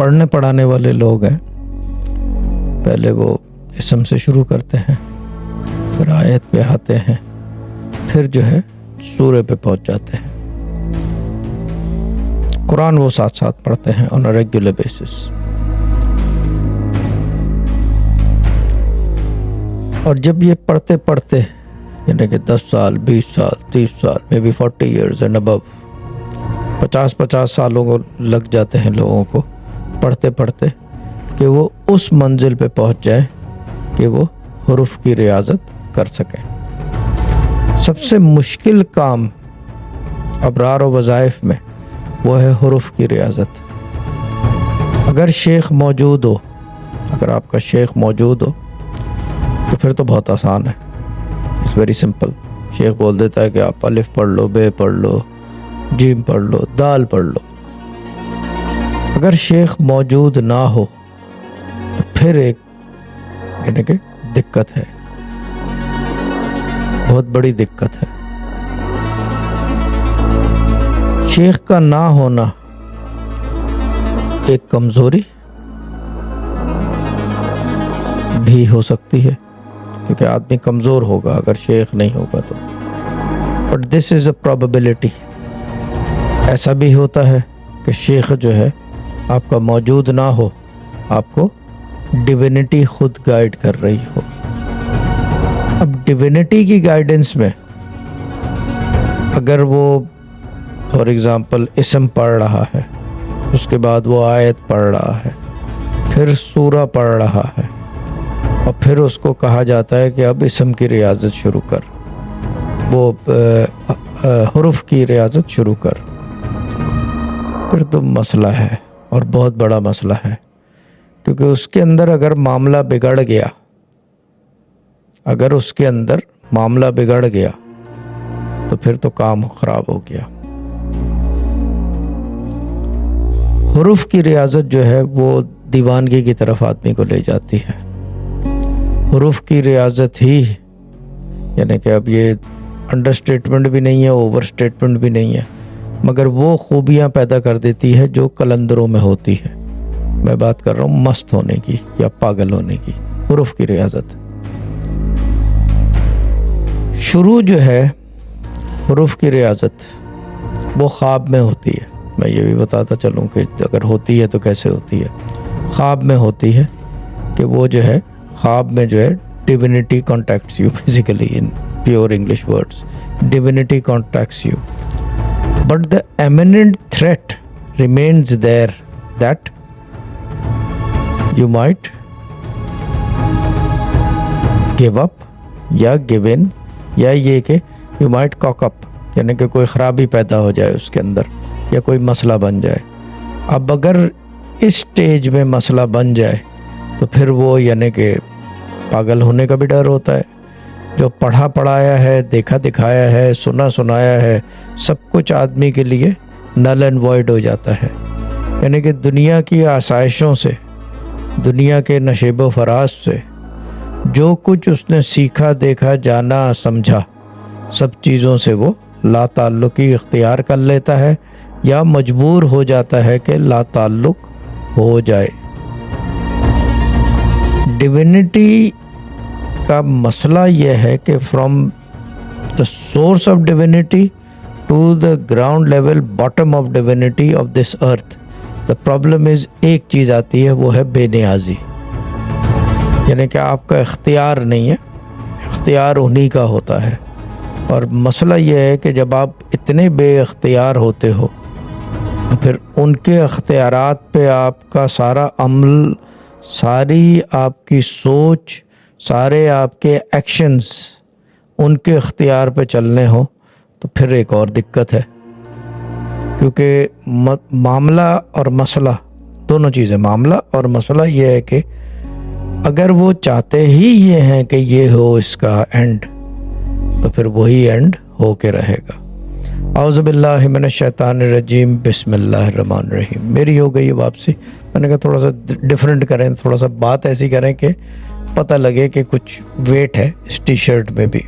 पढ़ने पढ़ाने वाले लोग हैं, पहले वो इसम से शुरू करते हैं, फिर आयत पे आते हैं, फिर जो है सूरे पे पहुंच जाते हैं। कुरान वो साथ साथ पढ़ते हैं ऑन अ रेगुलर बेसिस। और जब ये पढ़ते पढ़ते यानी कि 10 साल, 20 साल, 30 साल, may be 40 years and above, 50 सालों को लग जाते हैं लोगों को पढ़ते पढ़ते कि वो उस मंजिल पे पहुंच जाए कि वो हुरूफ की रियाजत कर सकें। सबसे मुश्किल काम अबरार व वज़ाइफ में वो है हुरूफ की रियाजत। अगर शेख मौजूद हो, अगर आपका शेख मौजूद हो तो फिर तो बहुत आसान है, इट्स वेरी सिंपल। शेख बोल देता है कि आप अलिफ पढ़ लो, बे पढ़ लो, जीम पढ़ लो, दाल पढ़ लो। अगर शेख मौजूद ना हो तो फिर एक यानी कि दिक्कत है, बहुत बड़ी दिक्कत है। शेख का ना होना एक कमजोरी भी हो सकती है, क्योंकि आदमी कमजोर होगा अगर शेख नहीं होगा तो। But this is a probability. ऐसा भी होता है कि शेख जो है आपका मौजूद ना हो, आपको डिविनिटी खुद गाइड कर रही हो। अब डिविनिटी की गाइडेंस में अगर वो फॉर एग्ज़ाम्पल इसम पढ़ रहा है, उसके बाद वो आयत पढ़ रहा है, फिर सूरा पढ़ रहा है, और फिर उसको कहा जाता है कि अब इसम की रियाजत शुरू कर, वो हुरूफ की रियाजत शुरू कर, फिर तो मसला है और बहुत बड़ा मसला है। क्योंकि उसके अंदर अगर मामला बिगड़ गया, अगर उसके अंदर मामला बिगड़ गया तो फिर तो काम ख़राब हो गया। हुरूफ की रियाजत जो है वो दीवानगी की तरफ आदमी को ले जाती है। हुरूफ की रियाजत ही यानी कि अब ये अंडर स्टेटमेंट भी नहीं है, ओवर स्टेटमेंट भी नहीं है, मगर वो खूबियाँ पैदा कर देती है जो कलंदरों में होती है। मैं बात कर रहा हूँ मस्त होने की या पागल होने की। हुरूफ की रियाजत शुरू जो है, हुरूफ की रियाजत वो ख्वाब में होती है। मैं ये भी बताता चलूँ कि अगर होती है तो कैसे होती है। ख्वाब में होती है कि वो जो है ख्वाब में जो है divinity contacts you, basically in pure English words, divinity contacts you, but the eminent threat remains there that you might give up या give in, या ये कि you might cock up, यानी कि कोई ख़राबी पैदा हो जाए उसके अंदर या कोई मसला बन जाए। अब अगर इस स्टेज में मसला बन जाए तो फिर वो यानी कि पागल होने का भी डर होता है। जो पढ़ा पढ़ाया है, देखा दिखाया है, सुना सुनाया है, सब कुछ आदमी के लिए नल एंड वॉइड हो जाता है। यानी कि दुनिया की आसाइशों से, दुनिया के नशेबो फराज से जो कुछ उसने सीखा, देखा, जाना, समझा, सब चीज़ों से वो लाताल्लुकी इख्तियार कर लेता है या मजबूर हो जाता है कि लाताल्लुक हो जाए। डिविनिटी का मसला यह है कि from the source of divinity to the ground level bottom of divinity of this earth, the problem is, एक चीज़ आती है, वो है बेनियाजी। यानी कि आपका इख्तियार नहीं है, इख्तियार उन्हीं का होता है। और मसला यह है कि जब आप इतने बेइख्तियार होते हो तो फिर उनके इख्तियारात पे आपका सारा अमल, सारी आपकी सोच, सारे आपके एक्शंस उनके इख्तियार पे चलने हो तो फिर एक और दिक्कत है। क्योंकि मामला और मसला दोनों चीज़ें, मामला और मसला ये है कि अगर वो चाहते ही ये हैं कि ये हो इसका एंड, तो फिर वही एंड हो के रहेगा। औज़ु बिल्लाहि मिनश शैतानिर रजीम, बिस्मिल्लाहिर्रहमानिर रहीम। मेरी हो गई वापसी। मैंने कहा थोड़ा सा डिफरेंट करें, थोड़ा सा बात ऐसी करें कि पता लगे कि कुछ वेट है इस टी शर्ट में भी।